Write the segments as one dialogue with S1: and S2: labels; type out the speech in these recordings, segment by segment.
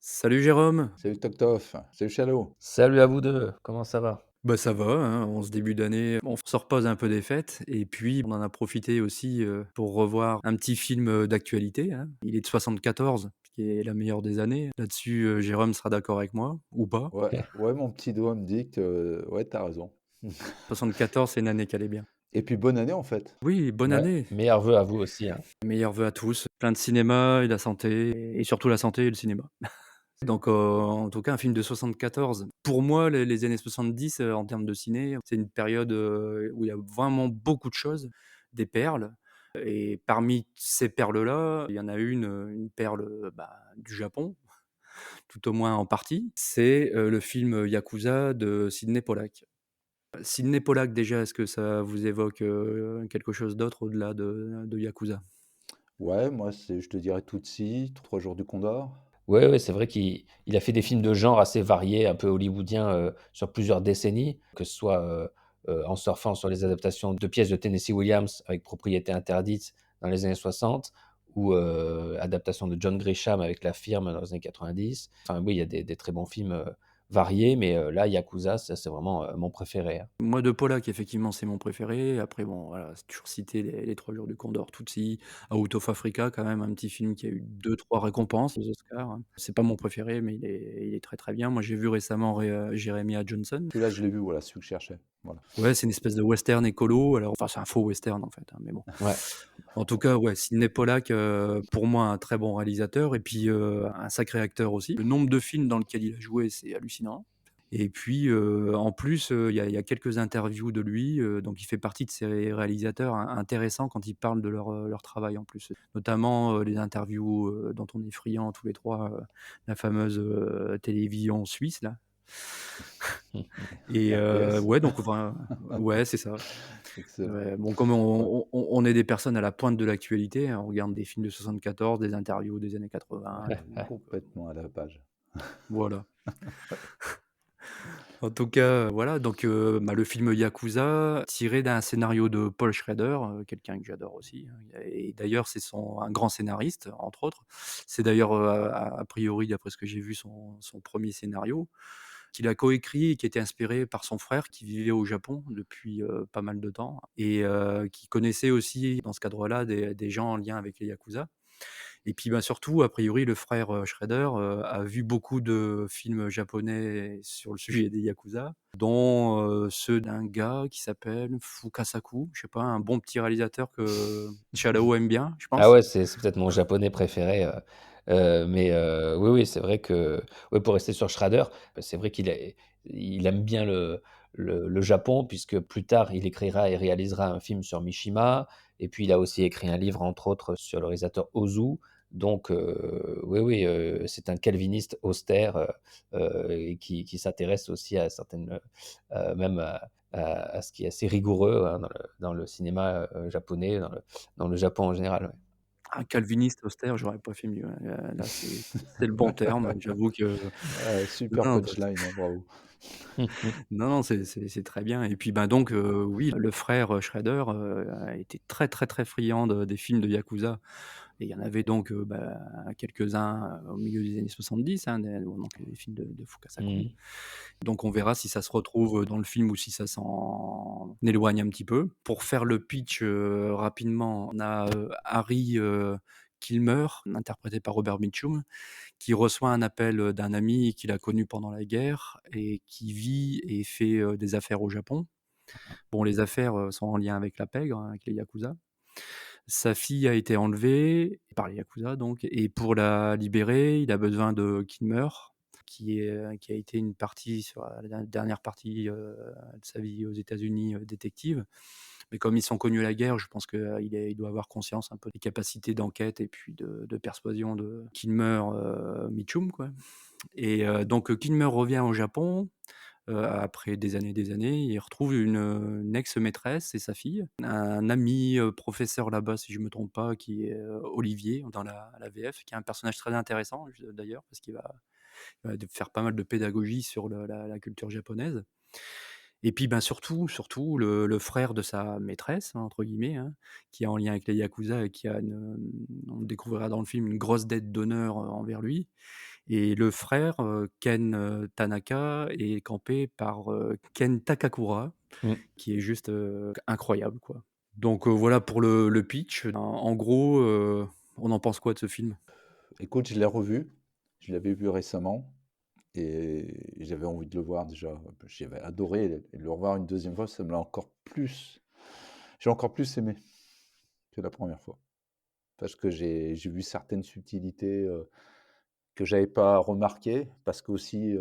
S1: Salut Jérôme.
S2: Salut Toctof, salut Chalot.
S3: Salut à vous 2, comment ça va?
S1: Bah ça va, hein, en ce début d'année, on se repose un peu des fêtes et puis on en a profité aussi, pour revoir un petit film, d'actualité, hein. Il est de 74, qui est la meilleure des années. Là-dessus, Jérôme sera d'accord avec moi ou pas.
S2: Ouais, ouais, mon petit doigt me dit que ouais, t'as raison.
S1: 74, c'est une année qui allait bien.
S2: Et puis bonne année en fait.
S1: Oui, bonne
S3: Ouais,
S1: année.
S3: meilleurs vœux à vous aussi, hein.
S1: Meilleurs vœux à tous. Plein de cinéma et de la santé et surtout la santé et le cinéma. Donc, en tout cas, un film de 74. Pour moi, les années 70, en termes de ciné, c'est une période, où il y a vraiment beaucoup de choses, des perles et parmi ces perles-là, il y en a une perle, du Japon, tout au moins en partie. C'est, le film, Yakuza de Sydney Pollack. Sydney Pollack, déjà, est-ce que ça vous évoque, quelque chose d'autre au-delà de Yakuza?
S2: Ouais, moi c'est, je te dirais Tutsi, Trois jours du Condor.
S3: Ouais, ouais, c'est vrai qu'il a fait des films de genre assez variés, un peu hollywoodiens, sur plusieurs décennies, que ce soit, en surfant sur les adaptations de pièces de Tennessee Williams avec Propriété interdite dans les années 60 ou, adaptation de John Grisham avec La Firme dans les années 90. Enfin oui, il y a des très bons films, variés, mais, là, Yakuza, ça c'est vraiment, mon préféré, hein.
S1: Moi, de Pollack, effectivement, c'est mon préféré. Après, bon, voilà, c'est toujours cité les 3 jours du Condor, Tootsie, Out of Africa, quand même, un petit film qui a eu deux trois récompenses aux Oscars, hein. C'est pas mon préféré, mais il est très, très bien. Moi, j'ai vu récemment Jeremiah Johnson.
S2: Celui-là je l'ai vu, voilà, celui que je cherchais. Voilà.
S1: Ouais, c'est une espèce de western écolo. Alors, enfin, c'est un faux western, en fait, hein, mais bon.
S3: Ouais.
S1: En tout cas, ouais, Sidney Pollack, pour moi, un très bon réalisateur et puis, un sacré acteur aussi. Le nombre de films dans lequel il a joué, c'est hallucinant. Et puis, en plus, il y a quelques interviews de lui, donc il fait partie de ces réalisateurs intéressants quand ils parlent de leur travail en plus. Notamment, les interviews, dont on est friands tous les 3, la fameuse, télévision suisse là et
S2: RTS.
S1: ouais donc enfin ouais c'est ça.
S2: Excellent.
S1: Ouais, bon comme
S2: Ouais,
S1: on est des personnes à la pointe de l'actualité, hein, on regarde des films de 74, des interviews des années 80, tout,
S2: complètement à la page.
S1: voilà. En tout cas, voilà donc le film Yakuza, tiré d'un scénario de Paul Schrader, quelqu'un que j'adore aussi, hein et d'ailleurs c'est un grand scénariste, entre autres. C'est d'ailleurs, a priori, d'après ce que j'ai vu, son 1er scénario qu'il a coécrit et qui était inspiré par son frère qui vivait au Japon depuis, pas mal de temps et qui connaissait aussi, dans ce cadre-là, des gens en lien avec les yakuza. Et puis, surtout, a priori, le frère, Schrader, a vu beaucoup de films japonais sur le sujet des yakuza, dont, ceux d'un gars qui s'appelle Fukasaku, je sais pas, un bon petit réalisateur que Chao aime bien, je
S3: Ah
S1: pense?
S3: ouais, c'est peut-être mon japonais préféré, mais oui, oui, c'est vrai que ouais, pour rester sur Schrader, c'est vrai il aime bien le Japon puisque plus tard, il écrira et réalisera un film sur Mishima et puis il a aussi écrit un livre, entre autres, sur le réalisateur Ozu. Donc oui, oui, c'est un calviniste austère, et qui s'intéresse aussi à certaines, même à ce qui est assez rigoureux, hein, dans le cinéma, japonais, dans le Japon en général, ouais.
S1: Un calviniste austère, j'aurais pas fait mieux, hein, là, c'est le bon terme. J'avoue que
S2: Super
S1: non,
S2: punchline, hein, bravo.
S1: non, non, c'est très bien et puis, donc oui, le frère, Schrader, a été très, très, très friand des films de yakuza et il y en avait donc, quelques-uns, au milieu des années 70, hein, donc les films de Fukasaku.
S3: Mmh.
S1: Donc on verra si ça se retrouve, dans le film ou si ça s'en éloigne un petit peu. Pour faire le pitch, rapidement, on a, Harry, Kilmer, interprété par Robert Mitchum, qui reçoit un appel, d'un ami qu'il a connu pendant la guerre et qui vit et fait, des affaires au Japon. Bon, les affaires, sont en lien avec la pègre, hein, avec les yakuza. Sa fille a été enlevée par les yakuza donc et pour la libérer, il a besoin de Kilmer, qui a été une partie sur la dernière partie, de sa vie aux États-Unis, détective. Mais comme ils sont connus à la guerre, je pense qu'il doit avoir conscience un peu des capacités d'enquête et puis de persuasion de Kilmer, Mitchum, quoi. Et donc Kilmer revient au Japon, après des années. Il retrouve une ex-maîtresse et sa fille. Un ami, professeur là-bas, si je me trompe pas, qui est, Olivier dans la VF, qui est un personnage très intéressant, d'ailleurs, parce qu'il va faire pas mal de pédagogie sur la culture japonaise. Et puis, surtout le frère de sa «maîtresse», hein, entre guillemets, hein, qui est en lien avec les yakuza et qui a on le découvrira dans le film, une grosse dette d'honneur, envers lui et le frère, Ken, Tanaka est campé par, Ken Takakura,
S3: Mmh.
S1: qui est juste, incroyable, quoi. Donc voilà pour le pitch. En gros, on en pense quoi de ce film?
S2: Écoute, je l'ai revu, je l'avais vu récemment et j'avais envie de le voir déjà. J'avais adoré et le revoir une deuxième fois, ça me l'a encore plus. J'ai encore plus aimé que la première fois. Parce que j'ai vu certaines subtilités que j'avais pas remarquées. Parce qu'aussi,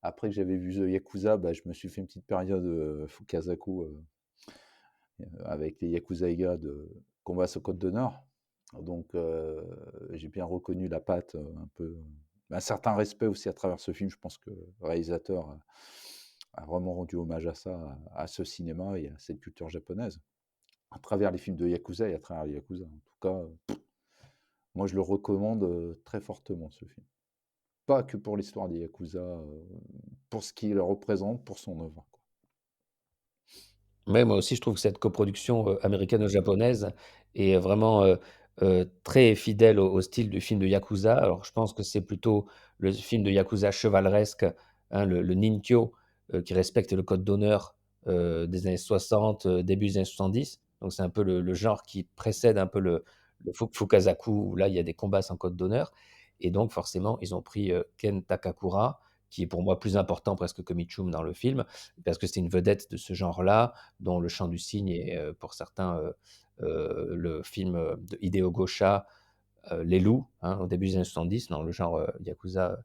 S2: après que j'avais vu The Yakuza, bah, je me suis fait une petite période Fukasaku avec les Yakuza Eiga de Combat sur Côte d'Honneur. Donc, j'ai bien reconnu la patte, un peu, un certain respect aussi à travers ce film. Je pense que le réalisateur a vraiment rendu hommage à ça, à ce cinéma et à cette culture japonaise, à travers les films de Yakuza et à travers les Yakuza. En tout cas, moi, je le recommande très fortement, ce film. Pas que pour l'histoire des Yakuza, pour ce qu'il représente, pour son œuvre, quoi.
S3: Ouais, moi aussi, je trouve que cette coproduction, américano-japonaise est vraiment, très fidèle au style du film de yakuza. Alors, je pense que c'est plutôt le film de yakuza chevaleresque, hein, le Ninkyo, qui respecte le code d'honneur, des années 60, début des années 70. Donc c'est un peu le genre qui précède un peu le Fukasaku, où là, il y a des combats sans code d'honneur et donc forcément, ils ont pris, Ken Takakura, qui est pour moi plus important presque que Mitchum dans le film, parce que c'est une vedette de ce genre-là, dont Le Chant du cygne est, pour certains, le film, de Hideo Gosha, Les Loups, hein, au début des années 70 dans le genre, yakuza,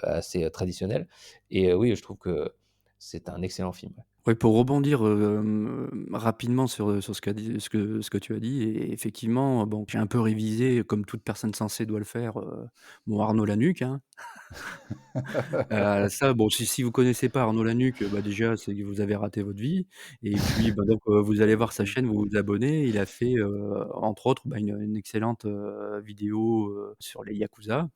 S3: assez, traditionnel et oui, je trouve que c'est un excellent film, ouais.
S1: Ouais, pour rebondir, rapidement sur ce que tu as dit et effectivement, bon, j'ai un peu révisé comme toute personne sensée doit le faire, mon Arnaud Lanuc, hein. Ça bon, si vous connaissez pas Arnaud Lanuc, bah, déjà, c'est que vous avez raté votre vie et puis, bah, donc, vous allez voir sa chaîne, vous vous abonnez. Il a fait, entre autres, bah, une excellente, vidéo, sur les yakuza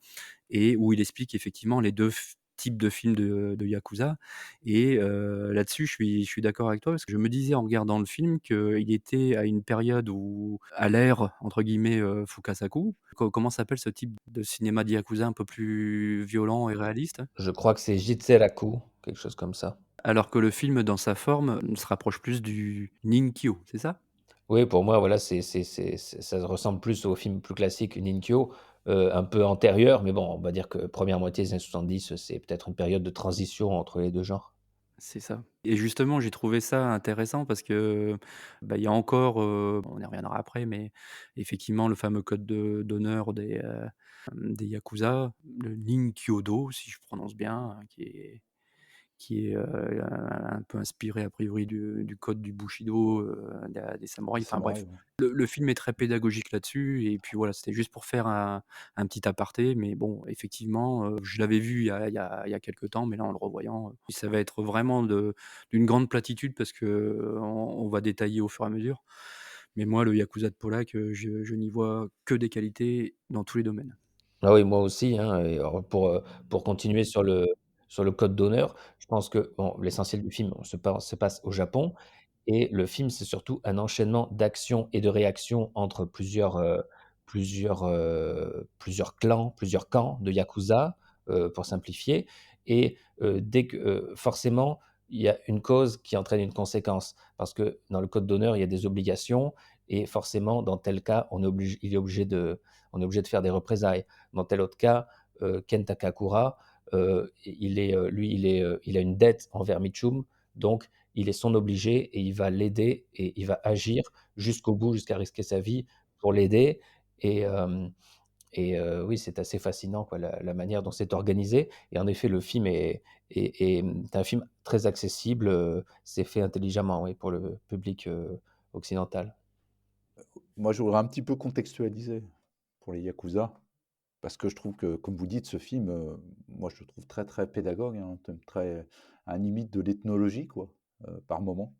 S1: et où il explique effectivement les 2 types de films de yakuza et là-dessus, je suis d'accord avec toi parce que je me disais en regardant le film qu'il était à une période où à l'ère entre guillemets, Fukasaku. Comment s'appelle ce type de cinéma de yakuza un peu plus violent et réaliste?
S3: Je crois que c'est Jitse-Raku, quelque chose comme ça.
S1: Alors que le film dans sa forme, se rapproche plus du Ninkyo, c'est ça?
S3: Oui, pour moi, voilà, ça ressemble plus au film plus classique Ninkyo, un peu antérieur, mais bon, on va dire que première moitié des années 70, c'est peut-être une période de transition entre les 2 genres.
S1: C'est ça et justement, j'ai trouvé ça intéressant parce que, bah, il y a encore, on y reviendra après, mais effectivement, le fameux code d'honneur des yakuza, le Ninkyo-do, si je prononce bien, qui est, un peu inspiré a priori du code du Bushido, des
S2: Les
S1: samouraïs. Enfin
S2: samouraïs,
S1: bref,
S2: ouais.
S1: le film est très pédagogique là-dessus et puis voilà, c'était juste pour faire un petit aparté, mais bon, effectivement, je l'avais vu il y a quelque temps, mais là, en le revoyant, ça va être vraiment d'une grande platitude parce que, on va détailler au fur et à mesure. Mais moi, le Yakuza de Polak, je n'y vois que des qualités dans tous les domaines.
S3: Ah oui, moi aussi, hein, et alors pour continuer sur le code d'honneur, je pense que, bon, l'essentiel du film se passe au Japon et le film, c'est surtout un enchaînement d'actions et de réactions entre plusieurs clans, plusieurs camps de yakuza, pour simplifier et dès que forcément, il y a une cause qui entraîne une conséquence. Parce que dans le code d'honneur, il y a des obligations et forcément, dans tel cas, on est obligé de faire des représailles. Dans tel autre cas, Ken Takakura, il a une dette envers Mitchum, donc il est son obligé et il va l'aider et il va agir jusqu'au bout, jusqu'à risquer sa vie pour l'aider et oui, c'est assez fascinant quoi, la manière dont c'est organisé et en effet, le film est un film très accessible, c'est fait intelligemment, oui, pour le public, occidental.
S2: Moi, je voudrais un petit peu contextualiser pour les Yakuza, parce que je trouve que, comme vous dites, ce film, moi, je le trouve très, très pédagogue, hein, très, à la limite de l'ethnologie, quoi, par moment.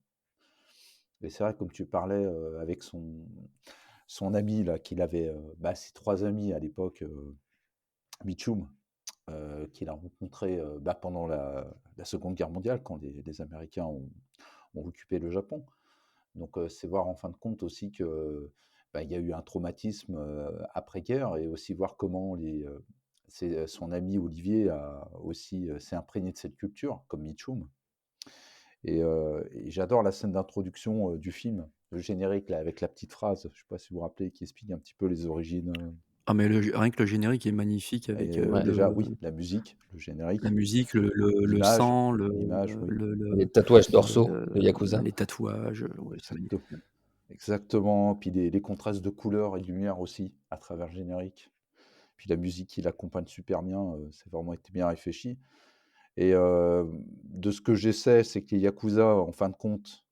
S2: Et c'est vrai, comme tu parlais avec son ami, là, qu'il avait, bah, ses trois amis à l'époque, Mitchum, qu'il a rencontré bah, pendant la Seconde Guerre mondiale, quand les Américains ont occupé le Japon. Donc, c'est voir en fin de compte aussi que, bah, il y a eu un traumatisme après-guerre et aussi voir comment les son ami Olivier s'est imprégné de cette culture, comme Mitchum. Et j'adore la scène d'introduction du film, le générique là, avec la petite phrase, je ne sais pas si vous vous rappelez, qui explique un petit peu les origines.
S1: Ah mais rien que le générique est magnifique avec,
S3: Ouais.
S2: Déjà, oui, la musique, le
S1: la
S2: générique,
S1: musique, le
S2: l'image,
S1: sang,
S2: l'image, oui,
S3: Les tatouages dorsaux de Yakuza.
S1: les tatouages, ouais, c'est magnifique.
S2: exactement. Puis les contrastes de couleurs et de lumière aussi à travers le générique. Puis la musique qui l'accompagne super bien, c'est vraiment été bien réfléchi. Et de ce que j'essaie, c'est que les Yakuza, en fin de compte,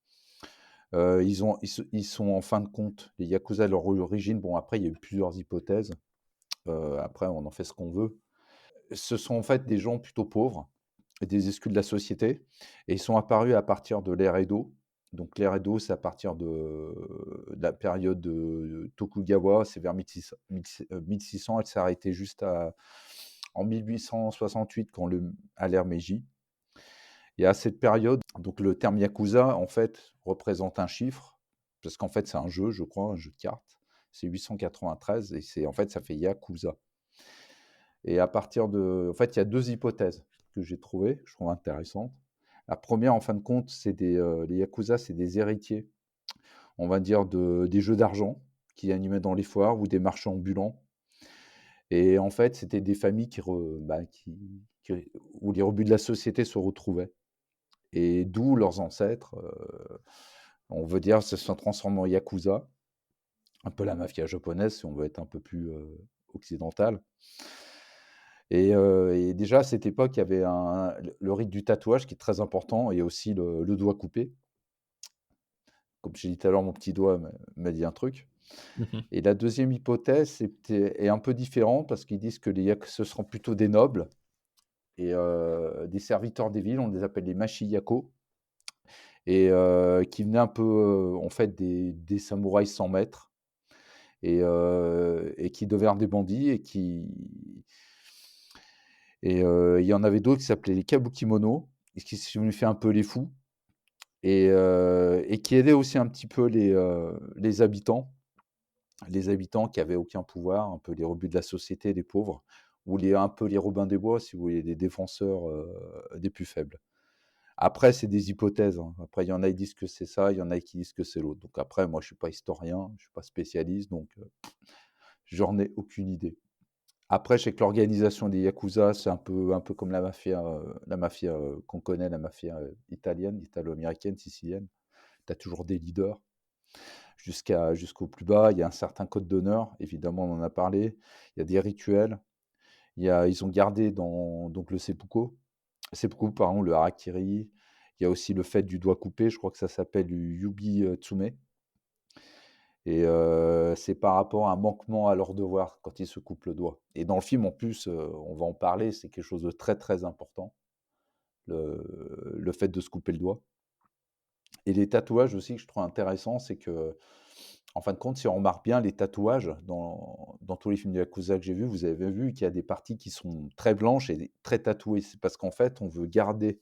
S2: ils sont en fin de compte, les Yakuza, leur origine, bon après il y a eu plusieurs hypothèses, après on en fait ce qu'on veut. Ce sont en fait des gens plutôt pauvres, des exclus de la société, et ils sont apparus à partir de l'ère Edo. Donc l'ère Edo, c'est à partir de la période de Tokugawa, c'est vers 1600, elle s'est arrêtée en 1868 à l'ère Meiji. Et à cette période, donc le terme Yakuza, en fait, représente un chiffre, parce qu'en fait, c'est un jeu, je crois, un jeu de cartes. C'est 893, et en fait, ça fait Yakuza. Et à partir en fait, il y a deux hypothèses que j'ai trouvées, je trouve intéressantes. La première, en fin de compte, les Yakuza, c'est des héritiers, on va dire, des jeux d'argent qui animaient dans les foires ou des marchands ambulants. Et en fait, c'était des familles où les rebuts de la société se retrouvaient. Et d'où leurs ancêtres, on veut dire, se sont transformés en Yakuza, un peu la mafia japonaise, si on veut être un peu plus occidental. Et déjà, à cette époque, il y avait le rite du tatouage qui est très important, et aussi le doigt coupé. Comme j'ai dit tout à l'heure, mon petit doigt m'a dit un truc. Et la deuxième hypothèse est un peu différente, parce qu'ils disent que ce seront plutôt des nobles et des serviteurs des villes, on les appelle les mashiyako, et qui venaient un peu, en fait, des samouraïs sans maître, et qui devinrent des bandits, il y en avait d'autres qui s'appelaient les kabukimono, et qui se sont fait un peu les fous, et qui aidaient aussi un petit peu les habitants qui avaient aucun pouvoir, un peu les rebuts de la société, les pauvres, ou un peu les Robins des Bois, si vous voulez, les défenseurs des plus faibles. Après, c'est des hypothèses, hein. Après, il y en a qui disent que c'est ça, il y en a qui disent que c'est l'autre. Donc après, moi, je suis pas historien, je suis pas spécialiste, donc j'en ai aucune idée. Après, je sais que l'organisation des Yakuza, c'est un peu comme la mafia qu'on connaît, la mafia italienne, italo-américaine, sicilienne. Tu as toujours des leaders jusqu'au plus bas. Il y a un certain code d'honneur, évidemment, on en a parlé. Il y a des rituels. Ils ont gardé donc le seppuku, pardon, le harakiri. Il y a aussi le fait du doigt coupé, je crois que ça s'appelle du yubi tsume. Et c'est par rapport à un manquement à leur devoir quand ils se coupent le doigt. Et dans le film, en plus, on va en parler, c'est quelque chose de très très important, le fait de se couper le doigt. Et les tatouages aussi que je trouve intéressant, c'est que, en fin de compte, si on remarque bien les tatouages dans tous les films de Yakuza que j'ai vus, vous avez vu qu'il y a des parties qui sont très blanches et très tatouées. C'est parce qu'en fait, on veut garder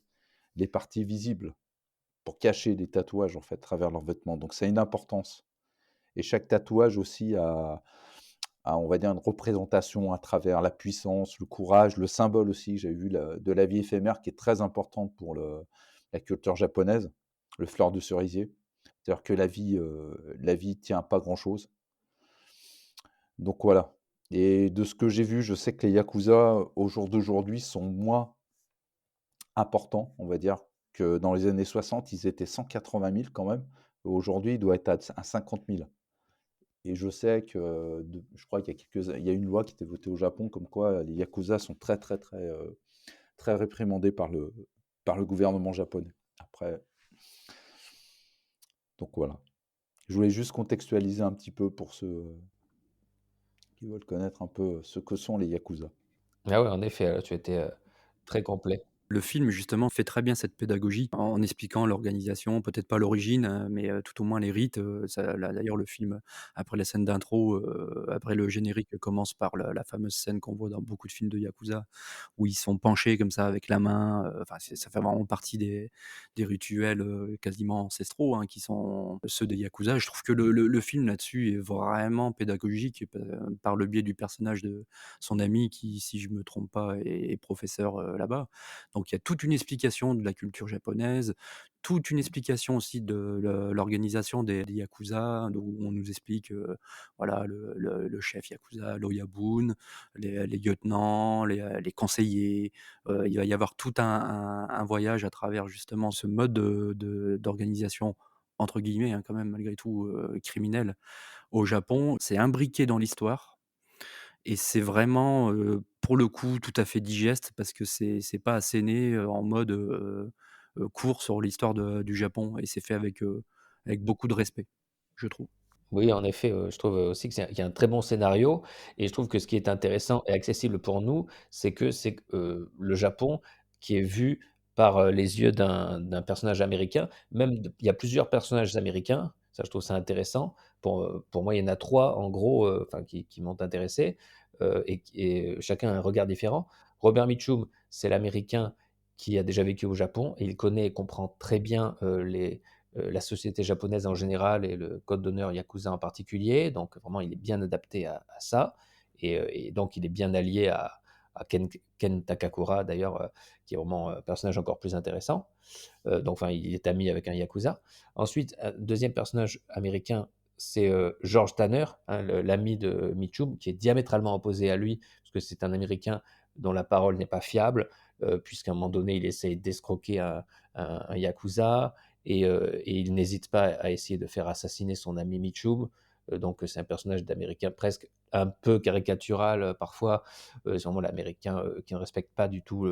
S2: les parties visibles pour cacher les tatouages, en fait, à travers leurs vêtements. Donc c'est une importance. Et chaque tatouage aussi a, on va dire, une représentation à travers la puissance, le courage, le symbole aussi. J'ai vu de la vie éphémère qui est très importante pour la culture japonaise, le fleur de cerisier. C'est-à-dire que la vie tient pas grand-chose. Donc voilà. Et de ce que j'ai vu, je sais que les Yakuza, au jour d'aujourd'hui, sont moins importants, on va dire, que dans les années 60, ils étaient 180 000 quand même. Aujourd'hui, il doit être à 50 000. Et je sais que, je crois il y a une loi qui était votée au Japon comme quoi les Yakuza sont très, très, très, très réprimandés par le gouvernement japonais. Après, donc voilà. Je voulais juste contextualiser un petit peu pour ceux qui veulent connaître un peu ce que sont les Yakuza.
S3: Ah ouais, en effet, tu étais très complet.
S1: Le film justement fait très bien cette pédagogie en expliquant l'organisation, peut-être pas l'origine, mais tout au moins les rites, ça là d'ailleurs le film, après la scène d'intro, après le générique commence par la fameuse scène qu'on voit dans beaucoup de films de yakuza, où ils sont penchés comme ça avec la main, enfin ça fait vraiment partie des rituels, quasiment ancestraux, hein, qui sont ceux des yakuza. Je trouve que le film là-dessus est vraiment pédagogique par le biais du personnage de son ami qui, si je me trompe pas, est professeur, là-bas. Donc il y a toute une explication de la culture japonaise, toute une explication aussi de l'organisation des yakuza, où on nous explique, voilà, le chef yakuza, l'Oyabun, les lieutenants, les conseillers. Il va y avoir tout un voyage à travers justement ce mode d'organisation entre guillemets, hein, quand même malgré tout, criminel au Japon. C'est imbriqué dans l'histoire et c'est vraiment, pour le coup, tout à fait digeste parce que c'est pas asséné, en mode, court sur l'histoire du Japon et c'est fait avec beaucoup de respect, je trouve.
S3: Oui, en effet, je trouve, aussi que c'est qu'il y a un très bon scénario et je trouve que ce qui est intéressant et accessible pour nous, c'est que, le Japon qui est vu par, les yeux d'un personnage américain, même d il y a plusieurs personnages américains, ça je trouve ça intéressant. Pour moi, il y en a 3 en gros, enfin qui m'ont intéressé, et chacun a un regard différent. Robert Mitchum, c'est l'américain qui a déjà vécu au Japon et il connaît et comprend très bien, la société japonaise en général et le code d'honneur yakuza en particulier. Donc vraiment, il est bien adapté à ça et donc il est bien allié à Ken Takakura d'ailleurs, qui est vraiment un personnage encore plus intéressant. Donc enfin, il est ami avec un yakuza. Ensuite, un 2e personnage américain, c'est, George Tanner, hein, l'ami de Mitchum, qui est diamétralement opposé à lui, parce que c'est un Américain dont la parole n'est pas fiable, puisqu'à un moment donné, il essaye d'escroquer un yakuza et il n'hésite pas à essayer de faire assassiner son ami Mitchum. Donc c'est un personnage d'Américain presque un peu caricatural, parfois. C'est vraiment l'Américain, qui ne respecte pas du tout,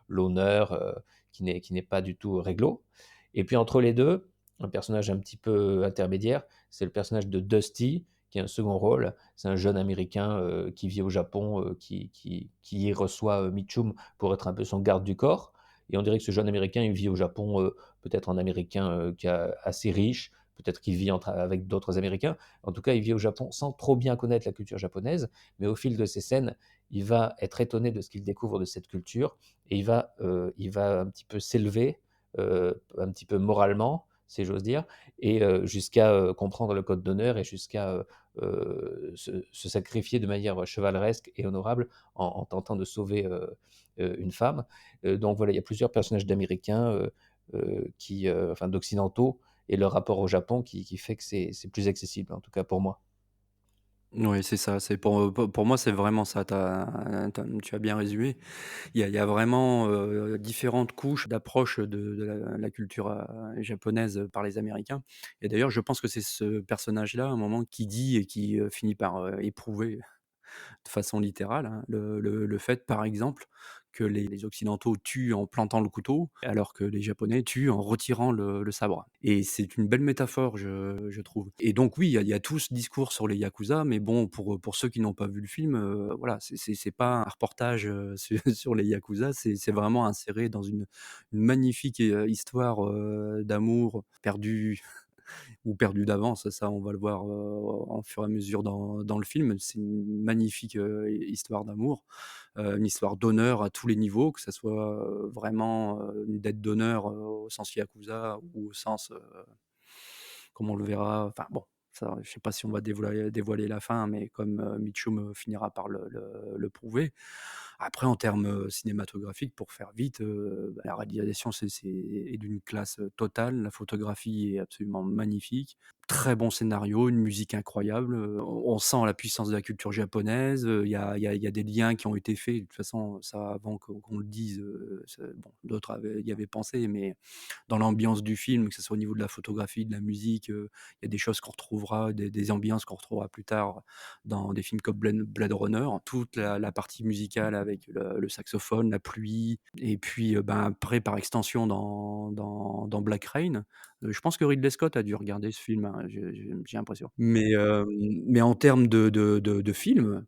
S3: l'honneur, qui n'est pas du tout réglo. Et puis entre les 2, un personnage un petit peu intermédiaire, c'est le personnage de Dusty, qui a un second rôle. C'est un jeune Américain, qui vit au Japon, qui reçoit, Mitchum pour être un peu son garde du corps et on dirait que ce jeune Américain, il vit au Japon, peut-être en Américain, qui a assez riche, peut-être qu'il vit avec d'autres Américains. En tout cas, il vit au Japon sans trop bien connaître la culture japonaise, mais au fil de ces scènes, il va être étonné de ce qu'il découvre de cette culture et il va un petit peu s'élever, un petit peu moralement, si j'ose dire, et jusqu'à, comprendre le code d'honneur et jusqu'à, se sacrifier de manière chevaleresque et honorable en tentant de sauver, une femme. Donc voilà, il y a plusieurs personnages d'américains, enfin d'occidentaux et leur rapport au Japon qui fait que c'est plus accessible, en tout cas pour moi.
S1: Oui, c'est ça, c'est pour moi, c'est vraiment ça, tu as bien résumé. Il y a vraiment, différentes couches d'approche de la culture, japonaise par les Américains et d'ailleurs, je pense que c'est ce personnage-là, à un moment, qui dit et qui, finit par, éprouver de façon littérale, hein, le fait, par exemple, que les occidentaux tuent en plantant le couteau, alors que les japonais tuent en retirant le sabre et c'est une belle métaphore, je trouve et donc oui, il y a tout ce discours sur les yakuza, mais bon, pour ceux qui n'ont pas vu le film, voilà, c'est pas un reportage, sur les yakuza, c'est vraiment inséré dans une magnifique, histoire, d'amour perdu ou perdu d'avance, ça on va le voir, en fur et à mesure dans le film. C'est une magnifique, histoire d'amour, une histoire d'honneur à tous les niveaux, que ça soit, vraiment, une dette d'honneur, au sens yakuza ou au sens, comme on le verra, enfin bon, ça je sais pas si on va dévoiler la fin, mais comme, Mitchum, finira par le prouver. Après en termes, cinématographiques, pour faire vite, bah, la réalisation c'est est d'une classe, totale. La photographie est absolument magnifique. Très bon scénario, une musique incroyable, on sent la puissance de la culture japonaise, il y a des liens qui ont été faits. De toute façon, ça avant qu'on le dise, c'est bon, d'autres y avaient pensé, mais dans l'ambiance du film, que ce soit au niveau de la photographie, de la musique, il y a des choses qu'on retrouvera, des ambiances qu'on retrouvera plus tard dans des films comme Blade Runner. Toute la partie musicale avec le saxophone, la pluie et puis, ben, après par extension dans Black Rain. Je pense que Ridley Scott a dû regarder ce film, hein, j'ai l'impression. Mais en termes de film,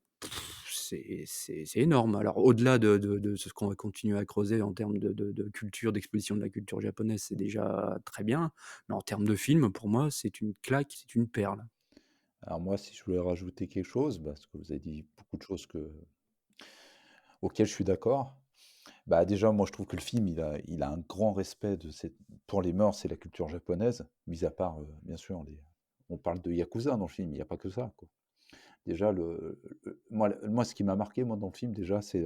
S1: c'est énorme. Alors au-delà de ce qu'on va continuer à creuser en termes de culture, d'exposition de la culture japonaise, c'est déjà très bien, mais en termes de film, pour moi, c'est une claque, c'est une perle.
S2: Alors moi, si je voulais rajouter quelque chose, parce que vous avez dit beaucoup de choses auxquelles je suis d'accord. Bah déjà, moi je trouve que le film, il a un grand respect pour les mœurs et la culture japonaise, mis à part, bien sûr, on parle de Yakuza dans le film, il n'y a pas que ça, quoi. Déjà, moi, ce qui m'a marqué, moi, dans le film, déjà, c'est,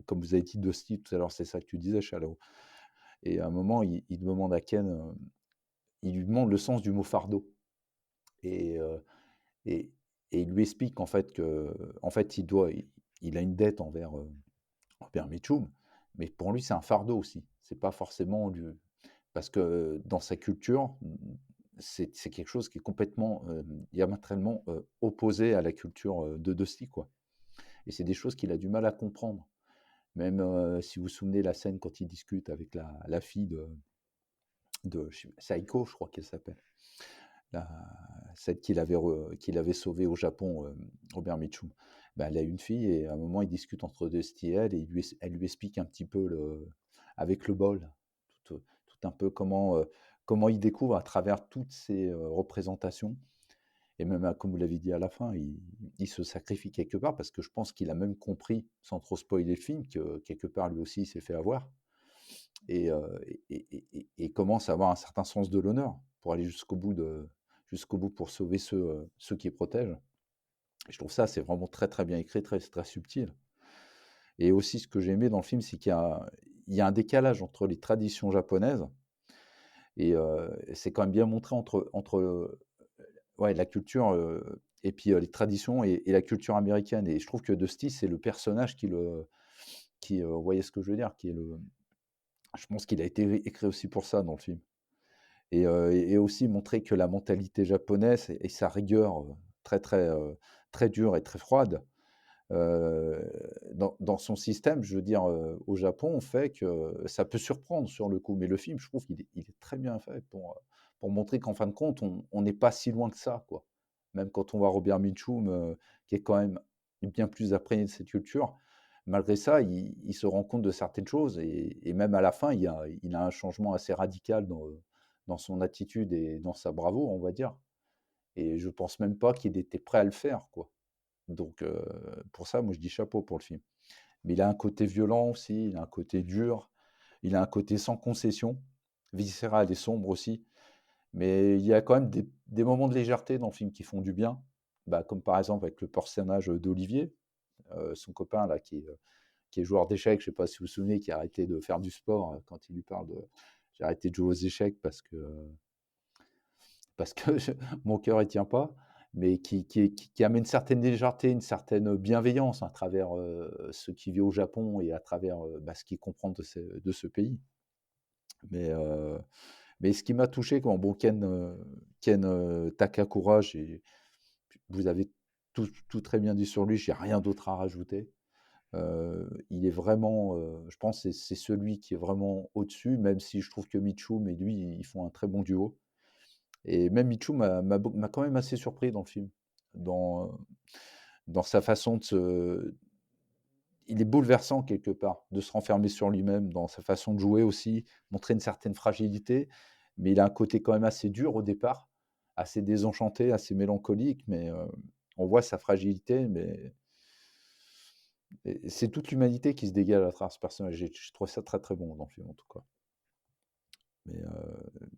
S2: comme vous avez dit, Dusty tout à l'heure, c'est ça que tu disais, Shallow. Et à un moment, il demande à Ken, il lui demande le sens du mot fardeau. Et, et, et il lui explique en fait en fait, il a une dette envers Mitchum, mais pour lui, c'est un fardeau aussi. C'est pas forcément parce que dans sa culture, c'est quelque chose qui est complètement, diamétralement opposé à la culture de Dusty, quoi. Et c'est des choses qu'il a du mal à comprendre. Même si vous vous souvenez la scène quand il discute avec la fille Saiko, je crois qu'elle s'appelle, la, celle qu'il avait sauvée au Japon, Robert Mitchum. Ben, elle a une fille et à un moment, il discute entre Dusty et elle, et elle lui explique un petit peu avec le bol, tout un peu comment il découvre à travers toutes ces représentations. Et même, comme vous l'avez dit à la fin, il se sacrifie quelque part parce que je pense qu'il a même compris, sans trop spoiler le film, que quelque part lui aussi il s'est fait avoir et commence à avoir un certain sens de l'honneur pour aller jusqu'au bout pour sauver ceux qui protègent. Et je trouve ça, c'est vraiment très très bien écrit, très, très subtil. Et aussi, ce que j'ai aimé dans le film, c'est qu'il y a un décalage entre les traditions japonaises et c'est quand même bien montré entre ouais, la culture et puis les traditions et la culture américaine. Et je trouve que Dusty, c'est le personnage vous voyez ce que je veux dire, je pense qu'il a été écrit aussi pour ça dans le film. Et aussi montrer que la mentalité japonaise et sa rigueur très, très, très dure et très froide, dans son système, je veux dire, au Japon, fait que ça peut surprendre sur le coup. Mais le film, je trouve qu'il est très bien fait pour montrer qu'en fin de compte, on n'est pas si loin que ça, quoi. Même quand on voit Robert Mitchum, qui est quand même bien plus imprégné de cette culture, malgré ça, il se rend compte de certaines choses et même à la fin, il a un changement assez radical dans son attitude et dans sa bravoure, on va dire. Et je pense même pas qu'il était prêt à le faire, quoi. Donc, pour ça, moi, je dis chapeau pour le film. Mais il a un côté violent aussi, il a un côté dur, il a un côté sans concession, viscéral et sombre aussi. Mais il y a quand même des moments de légèreté dans le film qui font du bien. Bah, comme par exemple avec le personnage d'Olivier, son copain là, qui est joueur d'échecs, je ne sais pas si vous vous souvenez, qui a arrêté de faire du sport quand il lui parle de j'ai arrêté de jouer aux échecs parce que mon cœur ne tient pas, mais qui amène une certaine légèreté, une certaine bienveillance à travers ce qu'il vit au Japon et à travers ce qu'il comprend de ce pays. Mais, euh, mais ce qui m'a touché, quand bon, Ken Takakura, vous avez tout très bien dit sur lui, j'ai rien d'autre à rajouter. Il est vraiment, je pense, que c'est celui qui est vraiment au-dessus, même si je trouve que Mitchum et lui, ils font un très bon duo. Et même Michou m'a quand même assez surpris dans le film, dans, dans sa façon de se. Il est bouleversant quelque part de se renfermer sur lui-même, dans sa façon de jouer aussi, montrer une certaine fragilité, mais il a un côté quand même assez dur au départ, assez désenchanté, assez mélancolique, mais on voit sa fragilité, mais c'est toute l'humanité qui se dégage à travers ce personnage. Je trouve ça très très bon dans le film en tout cas.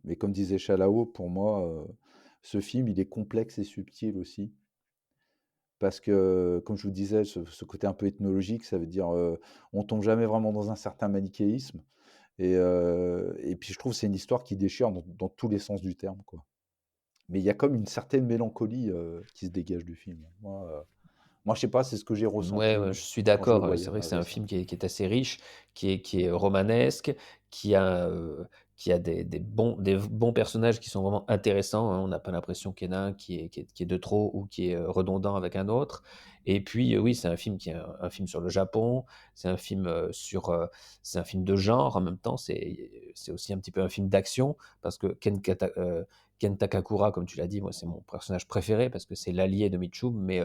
S2: Mais comme disait Chalao, pour moi, ce film, il est complexe et subtil aussi. Parce que, comme je vous disais, ce côté un peu ethnologique, ça veut dire on tombe jamais vraiment dans un certain manichéisme. Et puis je trouve que c'est une histoire qui déchire dans tous les sens du terme, quoi. Mais il y a comme une certaine mélancolie qui se dégage du film. Moi, je sais pas, c'est ce que j'ai
S3: Ouais,
S2: ressenti
S3: ouais, je suis
S2: quand je le
S3: d'accord,
S2: voyais
S3: c'est vrai que c'est un film
S2: récemment.
S3: qui est assez riche, qui est romanesque, qui a des bons personnages qui sont vraiment intéressants, hein. On n'a pas l'impression qu'il y en a un qui est de trop ou qui est, redondant avec un autre. Et puis, oui, c'est un film qui est un film sur le Japon, c'est un film, c'est un film de genre en même temps, c'est aussi un petit peu un film d'action parce que Ken Takakura, comme tu l'as dit, moi, c'est mon personnage préféré parce que c'est l'allié de Mitchum, mais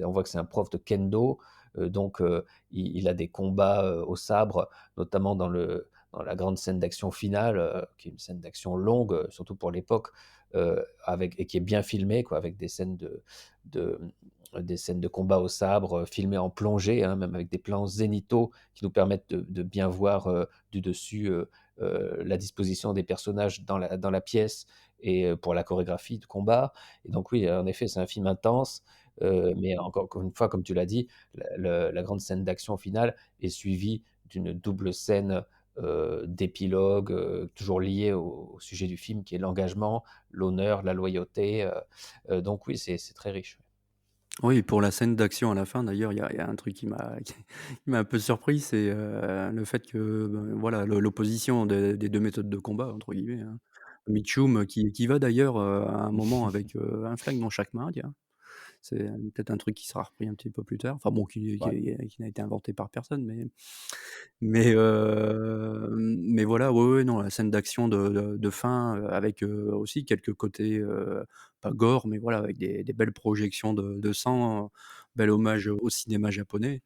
S3: on voit que c'est un prof de kendo, donc il a des combats, au sabre, notamment dans la grande scène d'action finale, qui est une scène d'action longue, surtout pour l'époque, avec et qui est bien filmée quoi, avec de des scènes de combat au sabre, filmées en plongée, hein, même avec des plans zénithaux qui nous permettent de bien voir, du dessus, la disposition des personnages dans la pièce et pour la chorégraphie de combat. Et donc oui, en effet, c'est un film intense, mais encore une fois, comme tu l'as dit, la grande scène d'action finale est suivie d'une double scène, d'épilogue, toujours liée au sujet du film qui est l'engagement, l'honneur, la loyauté, donc oui, c'est très riche.
S1: Oui, pour la scène d'action à la fin d'ailleurs, il y a un truc qui m'a qui m'a un peu surpris, c'est, le fait que, ben, voilà, l'opposition des 2 méthodes de combat entre guillemets, hein. Mitchum qui va d'ailleurs, à un moment avec, un flingue dans chaque main, tiens. C'est, peut-être un truc qui sera repris un petit peu plus tard. Enfin bon,
S2: Ouais,
S1: qui n'a été inventé par personne, mais voilà, ouais, ouais, non, la scène d'action de fin, avec, aussi quelques côtés, pas gore, mais voilà, avec des belles projections de sang, bel hommage au cinéma japonais.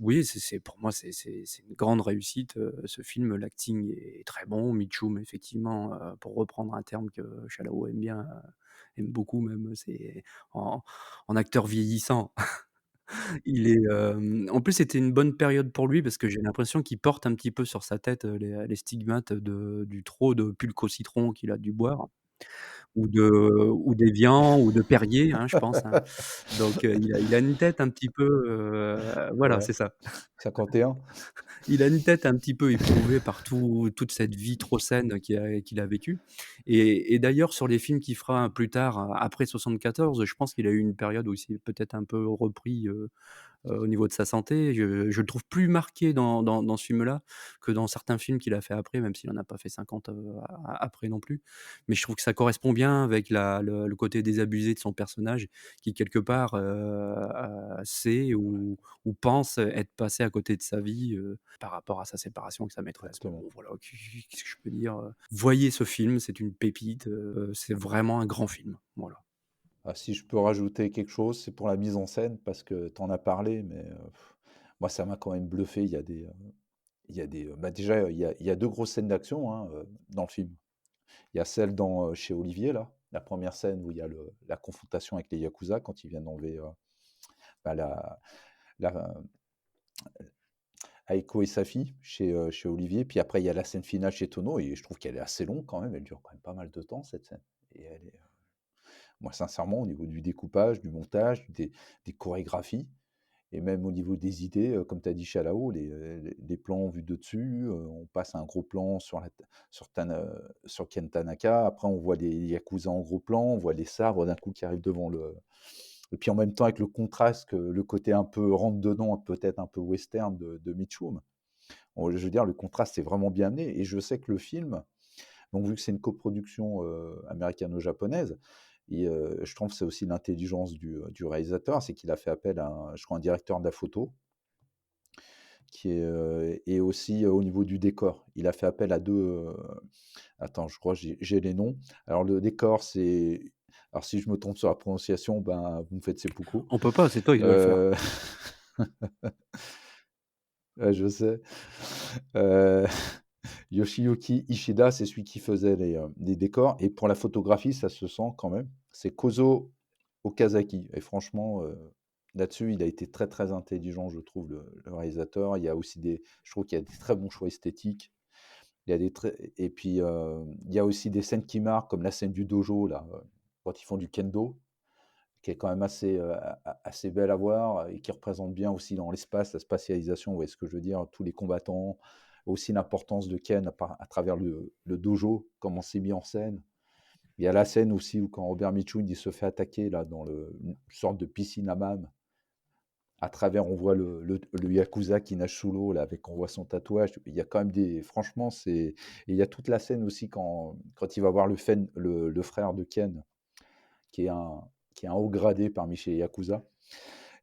S1: Oui, c'est pour moi, c'est une grande réussite, ce film. L'acting est très bon. Mitchum, effectivement, pour reprendre un terme que Shalao aime bien, aime beaucoup même, c'est en acteur vieillissant. Il est, en plus, c'était une bonne période pour lui parce que j'ai l'impression qu'il porte un petit peu sur sa tête, les stigmates du trop de Pulque au citron qu'il a dû boire ou d'Évian ou de Perrier, hein, je pense, hein. Donc il a une tête un petit peu, voilà,
S2: ouais,
S1: c'est ça.
S2: 51.
S1: Il a une tête un petit peu éprouvée par toute cette vie trop saine qu'il a vécue et d'ailleurs sur les films qu'il fera plus tard, après 74, je pense qu'il a eu une période où il s'est peut-être un peu repris, au niveau de sa santé. Je le trouve plus marqué dans ce film-là que dans certains films qu'il a fait après, même s'il en a pas fait 50, après non plus. Mais je trouve que ça correspond bien avec le côté désabusé de son personnage qui quelque part, sait ou pense être passé à côté de sa vie, par rapport à sa séparation avec sa maîtresse. Mais
S2: Exactement.
S1: bon voilà, qu'est-ce que je peux dire? Voyez ce film, c'est une pépite, c'est vraiment un grand film, voilà.
S2: Ah, si je peux rajouter quelque chose, c'est pour la mise en scène parce que tu en as parlé, mais moi, ça m'a quand même bluffé. Bah, déjà, il y a 2 grosses scènes d'action, hein, dans le film. Il y a celle chez Olivier là, la première scène où il y a la confrontation avec les yakuza quand ils viennent d'enlever, bah, la Aiko et sa fille chez Olivier. Puis après, il y a la scène finale chez Tono et je trouve qu'elle est assez longue quand même. Elle dure quand même pas mal de temps cette scène et moi sincèrement au niveau du découpage, du montage, des chorégraphies et même au niveau des idées, comme tu as dit Chalao, les plans vus de dessus, on passe à un gros plan sur Ken Tanaka. Après, on voit les yakuza en gros plan, on voit les sabres d'un coup qui arrivent devant et puis en même temps avec le contraste, le côté un peu rentre dedans, peut-être un peu western de Mitchum. Je veux dire, le contraste est vraiment bien amené et je sais que le film, donc vu que c'est une coproduction américano-japonaise, et je trouve que c'est aussi l'intelligence du réalisateur, c'est qu'il a fait appel à, je crois, un directeur de la photo, et aussi au niveau du décor. Il a fait appel à deux. Attends, je crois que j'ai les noms. Alors le décor, c'est. Alors si je me trompe sur la prononciation, ben vous me faites seppuku.
S1: On peut pas, c'est toi qui dois le faire.
S2: Euh, ouais, je sais. Euh, Yoshiyuki Ishida, c'est celui qui faisait les décors. Et pour la photographie, ça se sent quand même. C'est Kozo Okazaki. Et franchement, là-dessus, il a été très très intelligent, je trouve, le réalisateur. Il y a aussi je trouve qu'il y a des très bons choix esthétiques. Et puis, il y a aussi des scènes qui marquent, comme la scène du dojo, là, quand ils font du kendo, qui est quand même assez belle à voir et qui représente bien aussi dans l'espace, la spatialisation, vous voyez ce que je veux dire, tous les combattants, aussi l'importance de Ken à travers le dojo, comment c'est mis en scène. Il y a la scène aussi où quand Robert Mitchum il se fait attaquer là, dans une sorte de piscine hammam, à travers on voit le Yakuza qui nage sous l'eau, là, avec on voit son tatouage. Il y a quand même franchement, et il y a toute la scène aussi quand il va voir le frère de Ken, qui est un haut gradé parmi chez Yakuza.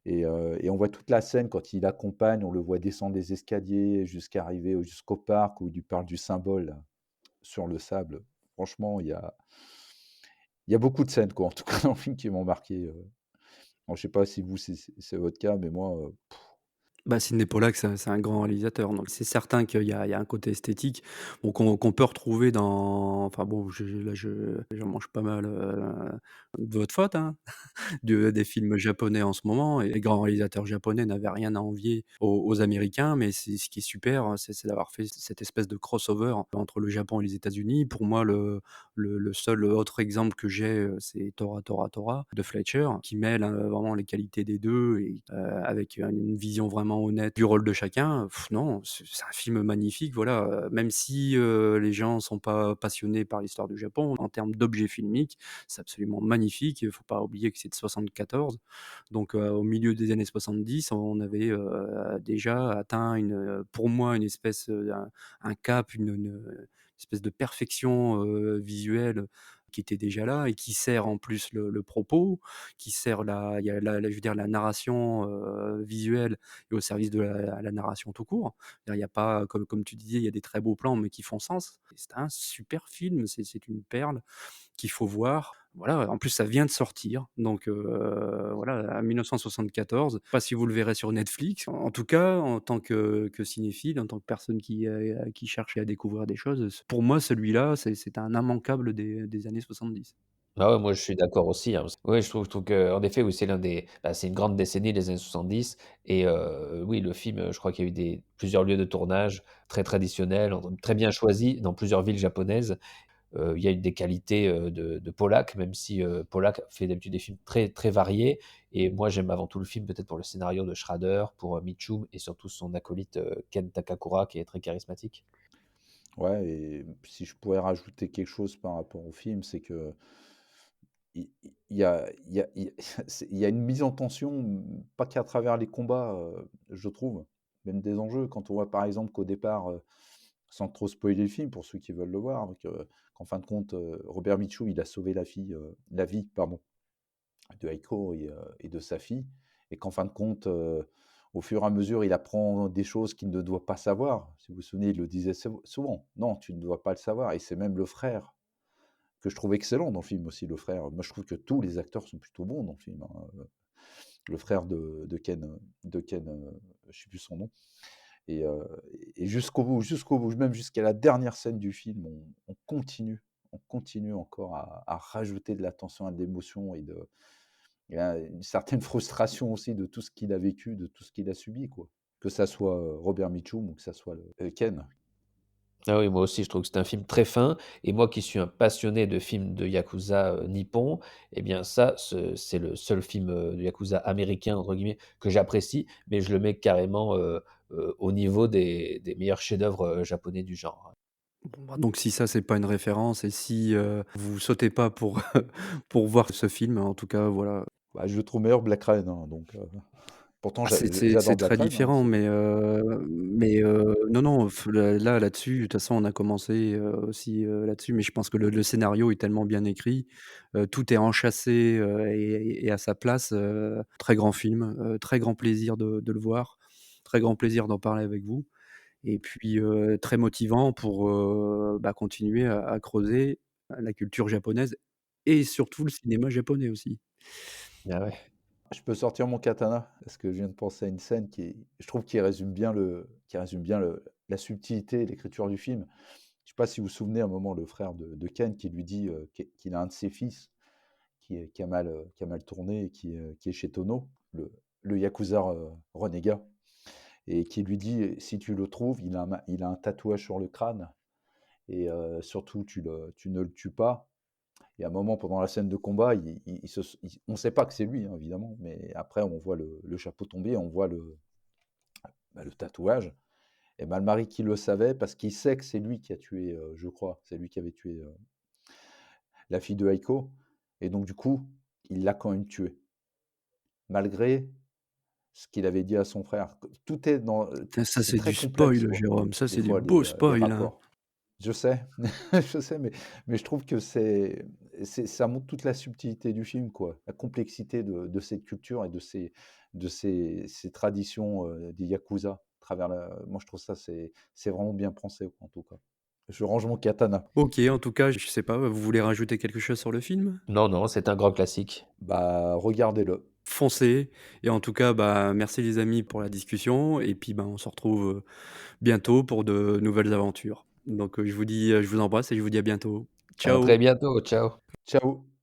S2: Et on voit toute la scène quand il accompagne, on le voit descendre les escaliers jusqu'à arriver jusqu'au parc où il lui parle du symbole là, sur le sable. Franchement, il y a beaucoup de scènes, en tout cas dans le film qui m'ont marqué. Je ne sais pas si vous, c'est votre cas, mais moi,
S1: Bah, Sidney Pollack, c'est un grand réalisateur, donc c'est certain qu'il y a un côté esthétique, bon, qu'on peut retrouver dans enfin bon, j'en mange pas mal, de votre faute, hein. Des films japonais en ce moment, et les grands réalisateurs japonais n'avaient rien à envier aux Américains, mais c'est ce qui est super, hein, c'est d'avoir fait cette espèce de crossover entre le Japon et les États-Unis. Pour moi, le seul autre exemple que j'ai, c'est Tora Tora Tora de Fletcher, qui mêle, vraiment les qualités des 2 et avec une vision vraiment honnête du rôle de chacun. Non, c'est un film magnifique, voilà, même si, les gens sont pas passionnés par l'histoire du Japon, en termes d'objets filmiques, c'est absolument magnifique. Il faut pas oublier que c'est de 74, donc au milieu des années 70, on avait, déjà atteint pour moi une espèce, un cap, une espèce de perfection, visuelle qui était déjà là et qui sert en plus le propos, qui sert il y a je veux dire la narration, visuelle est au service de la narration tout court. Il y a pas comme tu disais, il y a des très beaux plans, mais qui font sens. C'est un super film, c'est une perle qu'il faut voir. Voilà, en plus ça vient de sortir, donc voilà, à 1974. Pas si vous le verrez sur Netflix. En tout cas, en tant que cinéphile, en tant que personne qui cherche à découvrir des choses, pour moi celui-là, c'est un immanquable des années 70.
S3: Ah ouais, moi je suis d'accord aussi, hein, oui, je trouve qu'en effet, oui, c'est une grande décennie, les années 70 et oui, le film, je crois qu'il y a eu plusieurs lieux de tournage très traditionnels, très bien choisis dans plusieurs villes japonaises. Il y a eu des qualités, de Pollack, même si, Pollack fait d'habitude des films très, très variés et moi j'aime avant tout le film peut-être pour le scénario de Schrader, pour, Mitchum et surtout son acolyte, Ken Takakura qui est très charismatique.
S2: Ouais, et si je pourrais rajouter quelque chose par rapport au film, c'est que il y a une mise en tension, pas qu'à travers les combats, je trouve, même des enjeux. Quand on voit par exemple qu'au départ, sans trop spoiler le film pour ceux qui veulent le voir, qu'en fin de compte, Robert Mitchum, il a sauvé la vie, pardon, de Aiko et de sa fille, et qu'en fin de compte, au fur et à mesure, il apprend des choses qu'il ne doit pas savoir. Si vous vous souvenez, il le disait souvent: «Non, tu ne dois pas le savoir», et c'est même le frère que je trouve excellent dans le film aussi, le frère. Moi, je trouve que tous les acteurs sont plutôt bons dans le film, hein. Le frère de Ken, je sais plus son nom. Et, euh, et jusqu'au bout, même jusqu'à la dernière scène du film, on continue encore à rajouter de la tension et de l'émotion, il y a une certaine frustration aussi de tout ce qu'il a vécu, de tout ce qu'il a subi, quoi. Que ça soit Robert Mitchum ou que ça soit Ken.
S3: Ah oui, moi aussi je trouve que c'est un film très fin et moi qui suis un passionné de films de yakuza, nippons et bien ça, c'est le seul film, de yakuza «américain» entre guillemets que j'apprécie, mais je le mets carrément, au niveau des meilleurs chefs-d'œuvre, japonais du genre, hein.
S1: Bon, bah, donc si ça, c'est pas une référence et si, vous sautez pas pour pour voir ce film, en tout cas, voilà.
S2: Bah, je le trouve meilleur Black Rain, hein, donc pourtant
S1: Ah, c'est
S2: j'adore Black
S1: très
S2: Rain, hein,
S1: différent,
S2: c'est
S1: mais non, non, là-dessus, de toute façon, on a commencé, aussi, là-dessus, mais je pense que le scénario est tellement bien écrit, tout est enchâssé, et à sa place, très grand film, très grand plaisir de le voir, très grand plaisir d'en parler avec vous et puis, très motivant pour, continuer à creuser la culture japonaise et surtout le cinéma japonais aussi.
S3: Ah ouais.
S2: Je peux sortir mon katana parce que je viens de penser à une scène je trouve, qui résume bien la subtilité et l'écriture du film. Je sais pas si vous vous souvenez, à un moment, le frère de Ken qui lui dit qu'il a un de ses fils qui a mal tourné et qui est chez Tono, le yakuza renégat, et qui lui dit: «Si tu le trouves, il a un tatouage sur le crâne, et surtout tu ne le tues pas.» Et à un moment, pendant la scène de combat, on ne sait pas que c'est lui, hein, évidemment, mais après, on voit le chapeau tomber, on voit le tatouage. Et ben, le mari qui le savait, parce qu'il sait que c'est lui qui a tué, je crois, c'est lui qui avait tué la fille de Aiko. Et donc, du coup, il l'a quand même tué, malgré ce qu'il avait dit à son frère.
S1: Ça,
S2: C'est
S1: c'est
S2: très
S1: du
S2: complexe,
S1: spoil,
S2: quoi,
S1: Jérôme, ça,
S2: des
S1: c'est du
S2: fois,
S1: beau
S2: les
S1: spoil, hein.
S2: rapports. Je sais, je sais, mais je trouve que ça montre toute la subtilité du film, quoi. La complexité de cette culture et ces traditions des Yakuza. Moi, je trouve ça, c'est vraiment bien pensé, en tout cas. Je range mon katana.
S1: OK, en tout cas, je sais pas, vous voulez rajouter quelque chose sur le film?
S3: Non, non, c'est un grand classique.
S2: Bah, regardez-le.
S1: foncez et en tout cas, bah, merci les amis pour la discussion et puis, ben, on se retrouve, bientôt pour de nouvelles aventures. Donc, je vous embrasse et je vous dis à bientôt.
S3: À très
S1: Ciao.
S3: bientôt, ciao.
S2: Ciao.